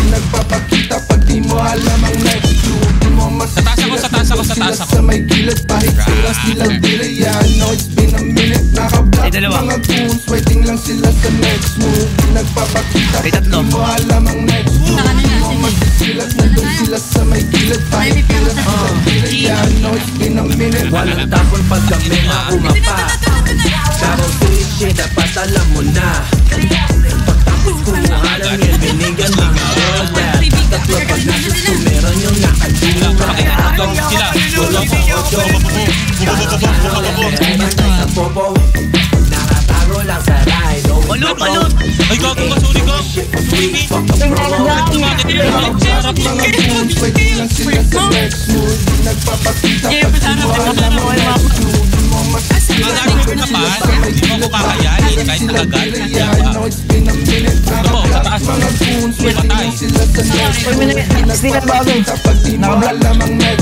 Nagpapakita pag di mo alam ang next clue. Di mo masisilas. Sa taas ako. Sa may gilid pahit sila silang diraya. No, it's been a minute. Nakablock mga goons, waiting lang sila sa next move. Nagpapakita pag di mo alam ang next clue. Di mo masisilas. Nandun sila sa may gilid pahit sila silang diraya. No, it's been a minute. Walang tapon pag kami makumapa. Pero shit, dapat alam mo na. Pagtapos kumuha lang yan, binigan mga world rap. Tatlo pag nasuso, meron yung nakadino rap. Sa popo, nakatago lang sa ride. Balot! Ay, gago ka, sorry ka. Hindi mo ko kakayanin kahit nakagalit na siya ka. Ito po, sa taas mo. Patay. Stilat ba ako? Nakablock.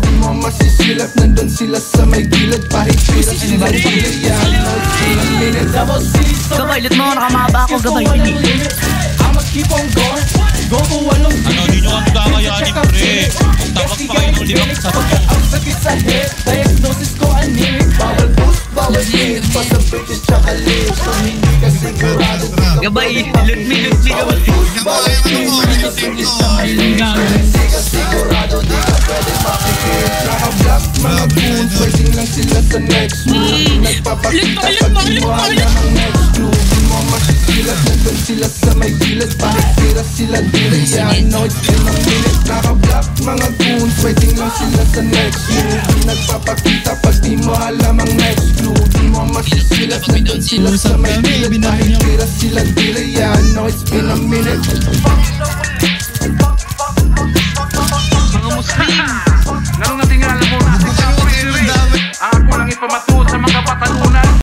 Di mo masisilap. Nandun sila sa may gilid. Pahit sila sila yan. Gabay, lit mo, nakamaba ako, gabay. Ano, di nyo ang kakayanin, pre. Tapos pa kayo ng limang sa pagkakas. Ang sakit sa head, diagnosis ko anemic. Bawal boost, bawal hit. Basta British tsaka lips. Kung hindi ka sigurado. Gabay, lit me, gabay. Bawal hit, British tsaka lips. Hindi ka sigurado, di ka pwede makikip. Nakablock mga goons, waiting lang sila sa next move. Nagpapakita pag di mo alam ang next clue. Di mo masisilat, nandun sila sa may gilid. Pahit tira sila diraya. No, it's been a minute. Nakablock mga goons, waiting lang sila sa next move. Nagpapakita pag di mo alam ang next clue. Di mo masisilat, nandun sila sa may gilid. Pahit tira sila diraya. No, it's been a minute.